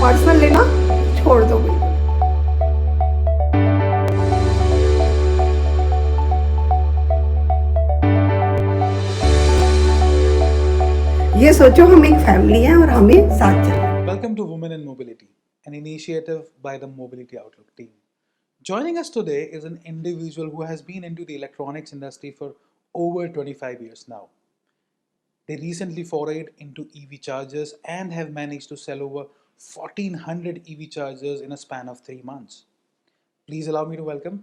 Personal लेना छोड़ दो बिल्कुल। ये सोचो हम एक फैमिली हैं और हमें साथ चलना है। Welcome to Women in Mobility, an initiative by the Mobility Outlook team. Joining us today is an individual who has been into the electronics industry for over 25 years now. They recently forayed into EV chargers and have managed to sell over 1400 EV chargers in a span of 3 months. Please allow me to welcome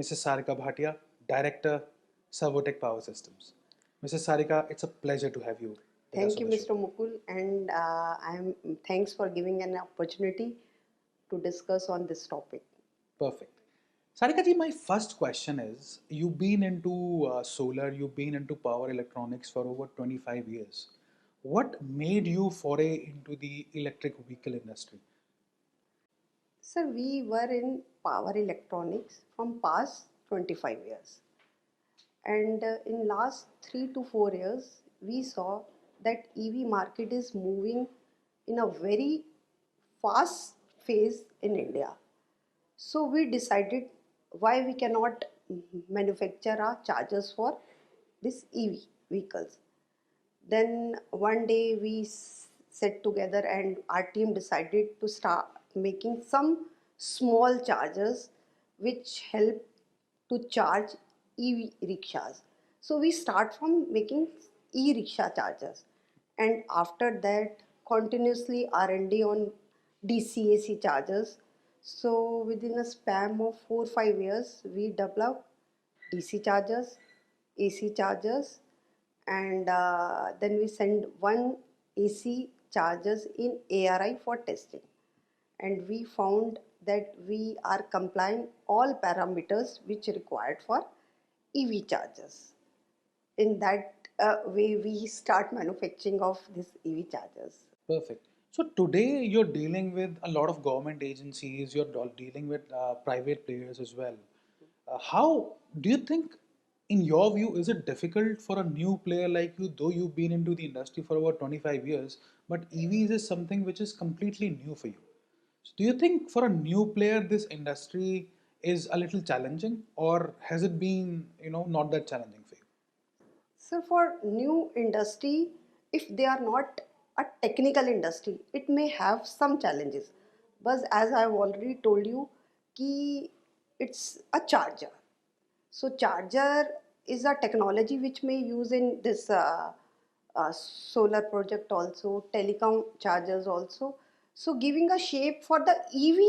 Mrs. Sarika Bhatia, Director, Servotech Power Systems. Mrs. Sarika, it's a pleasure to have you with us Thank on you, the Mr. show. Mukul, and thanks for giving an opportunity to discuss on this topic. Perfect. Sarika ji, my first question is, you've been into solar, you've been into power electronics for over 25 years. What made you foray into the electric vehicle industry? Sir, we were in power electronics from past 25 years. And in last 3 to 4 years, we saw that EV market is moving in a very fast phase in India. So we decided why we cannot manufacture our chargers for this EV vehicles. Then one day we sat together and our team decided to start making some small chargers which help to charge EV rickshaws. So we start from making e-rickshaw chargers, and after that continuously R&D on DC-AC chargers. So within a span of 4 5 years, we developed DC chargers, AC chargers, and then we send one AC chargers in ARI for testing, and we found that we are complying all parameters which required for EV chargers. In that way, we start manufacturing of these EV chargers. Perfect. So today you're dealing with a lot of government agencies, you're dealing with private players as well. How do you think, in your view, is it difficult for a new player like you, though you've been into the industry for about 25 years, but EVs is something which is completely new for you? So do you think for a new player this industry is a little challenging, or has it been, not that challenging for you? So for new industry, if they are not a technical industry, it may have some challenges. But as I've already told you, ki it's a charger. So charger is a technology which may use in this solar project also, telecom chargers also. So giving a shape for the EV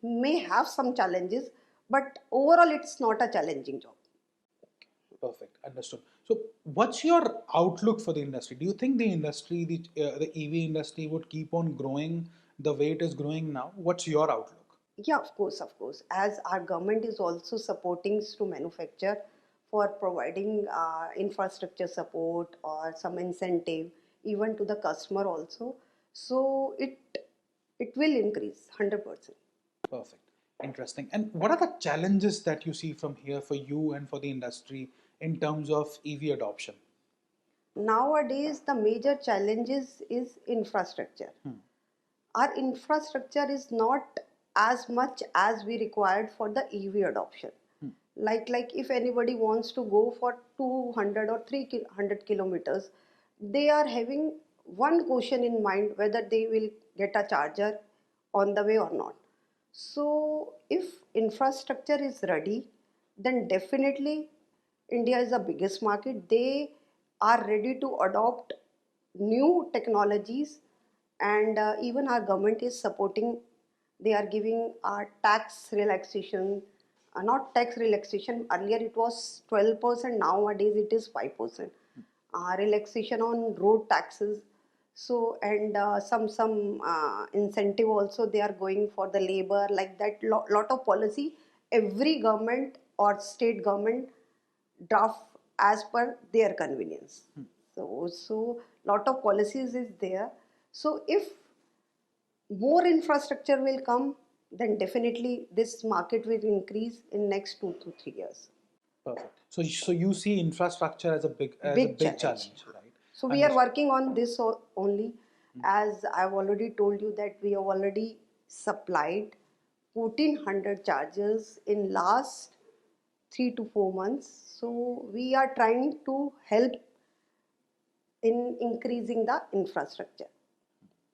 may have some challenges, but overall it's not a challenging job. Perfect. Understood. So, what's your outlook for the industry? Do you think the industry, the EV industry, would keep on growing the way it is growing now? What's your outlook? Yeah, of course, of course. As our government is also supporting to manufacture for providing infrastructure support or some incentive even to the customer also. So it will increase 100%. Perfect. Interesting. And what are the challenges that you see from here for you and for the industry in terms of EV adoption? Nowadays, the major challenges is infrastructure. Our infrastructure is not as much as we required for the EV adoption. Like if anybody wants to go for 200 or 300 kilometers, they are having one question in mind whether they will get a charger on the way or not. So if infrastructure is ready, then definitely India is the biggest market. They are ready to adopt new technologies, and even our government is supporting. They are giving tax relaxation, not tax relaxation. Earlier it was 12%. Nowadays it is 5%. Relaxation on road taxes. So and some incentive also they are going for the labor, like that. Lot of policy. Every government or state government draft as per their convenience. So lot of policies is there. So if more infrastructure will come, then definitely this market will increase in next 2 to 3 years. Perfect. So you see infrastructure as a big Big big challenge. challenge, right? So we are Understood. working on this only. As I've already told you that we have already supplied 1400 chargers in last 3 to 4 months. So we are trying to help in increasing the infrastructure.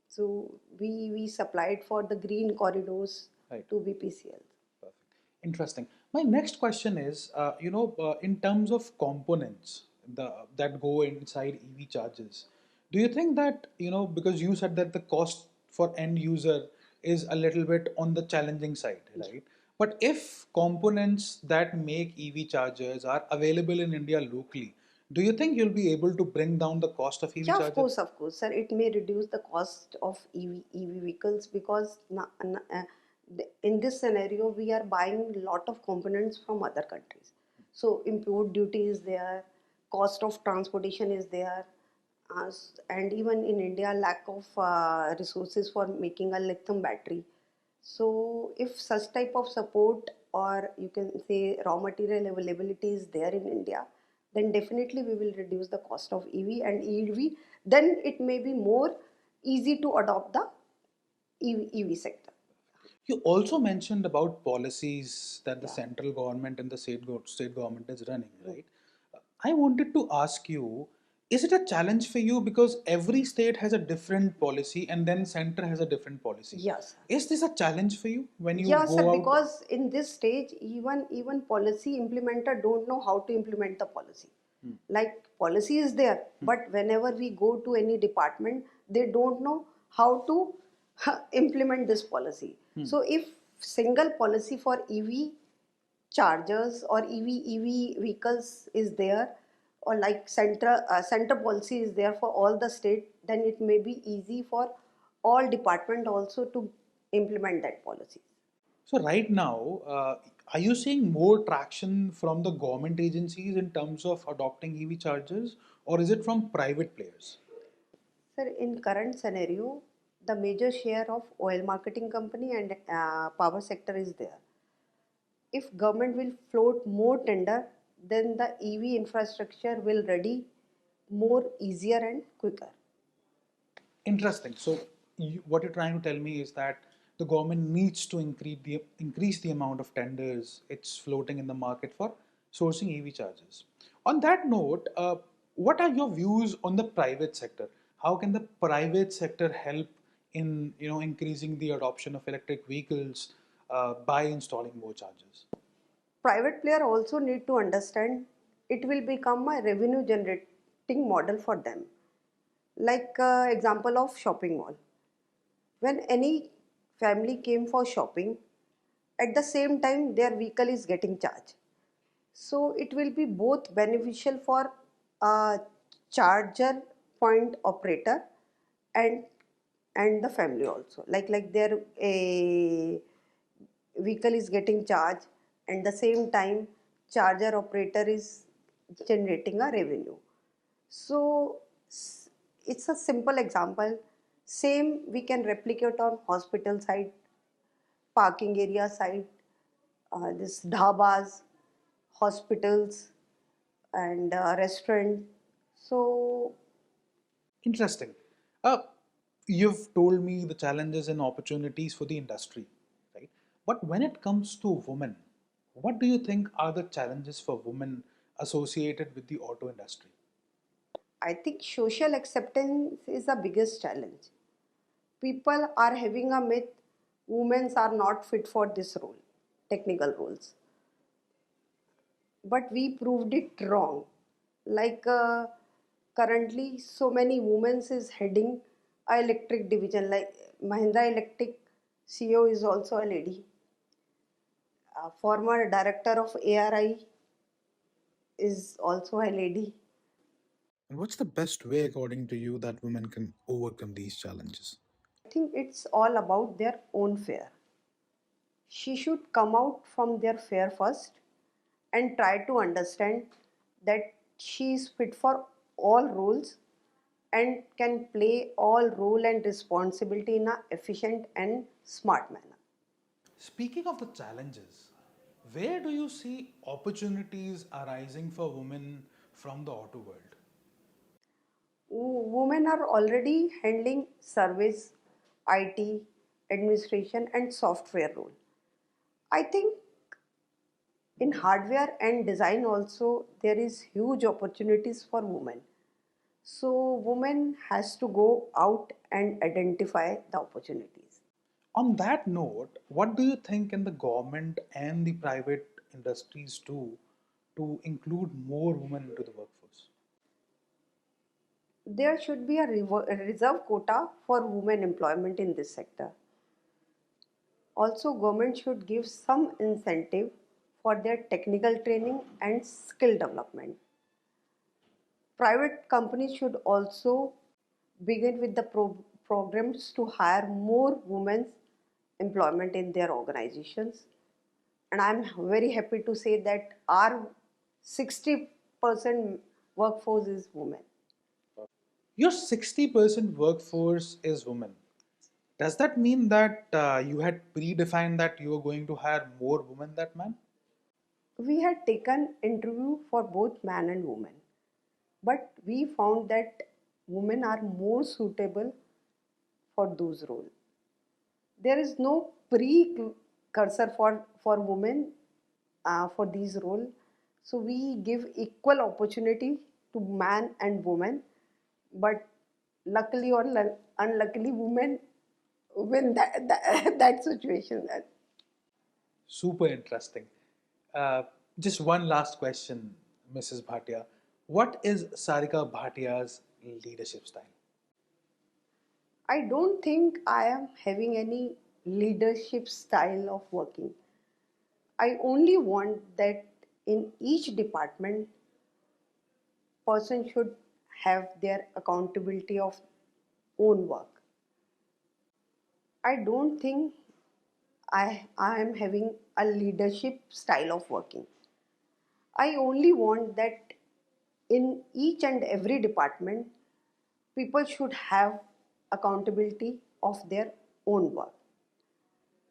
So we supplied for the green corridors Right. to BPCL. Perfect. Interesting. My next question is, in terms of components that go inside EV chargers, do you think that, because you said that the cost for end user is a little bit on the challenging side, right? But if components that make EV chargers are available in India locally, do you think you'll be able to bring down the cost of EV Yeah, chargers? of course, sir. It may reduce the cost of EV vehicles because in this scenario we are buying a lot of components from other countries. So import duty is there, cost of transportation is there, and even in India, lack of resources for making a lithium battery. So if such type of support or you can say raw material availability is there in India, then definitely we will reduce the cost of EV and EV. Then it may be more easy to adopt the EV sector. You also mentioned about policies that the Yeah. central government and the state government is running, right? I wanted to ask you, is it a challenge for you because every state has a different policy and then center has a different policy? Yes. Is this a challenge for you when you Yeah, sir, go out? because in this stage, even policy implementer don't know how to implement the policy. Like policy is there, but whenever we go to any department, they don't know how to implement this policy. So if single policy for EV chargers or EV vehicles is there, or like center policy is there for all the state, then it may be easy for all department also to implement that policy. So right now, are you seeing more traction from the government agencies in terms of adopting EV chargers, or is it from private players? Sir, in current scenario, the major share of oil marketing company and power sector is there. If government will float more tender, then the EV infrastructure will ready more easier and quicker. Interesting. So, what you're trying to tell me is that the government needs to increase the amount of tenders it's floating in the market for sourcing EV chargers. On that note, what are your views on the private sector? How can the private sector help in increasing the adoption of electric vehicles by installing more chargers? Private player also need to understand it will become a revenue generating model for them. Like example of shopping mall. When any family came for shopping, at the same time their vehicle is getting charged. So it will be both beneficial for a charger point operator and and the family also. Like their a vehicle is getting charged and the same time charger operator is generating a revenue. So it's a simple example. Same we can replicate on hospital side, parking area side, this dhabas, hospitals, and restaurant. So Interesting. Uh, you've told me the challenges and opportunities for the industry, right? But when it comes to women, what do you think are the challenges for women associated with the auto industry? I think social acceptance is the biggest challenge. People are having a myth women are not fit for this role, technical roles. But we proved it wrong. Like currently, so many women is heading a electric division. Like Mahindra Electric CEO is also a lady. Former director of ARI is also a lady. And what's the best way, according to you, that women can overcome these challenges? I think it's all about their own fear. She should come out from their fear first and try to understand that she is fit for all roles and can play all role and responsibility in a efficient and smart manner. Speaking of the challenges, where do you see opportunities arising for women from the auto world? Women are already handling service, IT, administration, and software role. I think in hardware and design also there is huge opportunities for women. So women has to go out and identify the opportunities. On that note, what do you think can the government and the private industries do to include more women into the workforce? There should be a reserve quota for women employment in this sector. Also, government should give some incentive for their technical training and skill development. Private companies should also begin with the programs to hire more women's employment in their organizations. And I'm very happy to say that our 60% workforce is women. Your 60% workforce is women. Does that mean that you had predefined that you were going to hire more women than men? We had taken interview for both man and woman, but we found that women are more suitable for those roles. There is no precursor for women for these roles. So we give equal opportunity to man and woman, but luckily or unluckily, women win that situation. Super interesting. Uh, just one last question, Mrs. Bhatia. What is Sarika Bhatia's leadership style? I don't think I am having any leadership style of working. I only want that in each department, person should have their accountability of own work. I don't think I am having a leadership style of working. I only want that in each and every department, people should have accountability of their own work.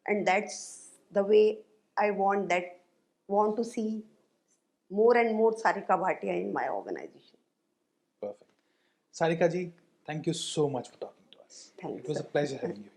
And that's the way I want to see more and more Sarika Bhatia in my organization. Perfect. Sarika ji, thank you so much for talking to us. Thanks, It was sir. a pleasure having you here.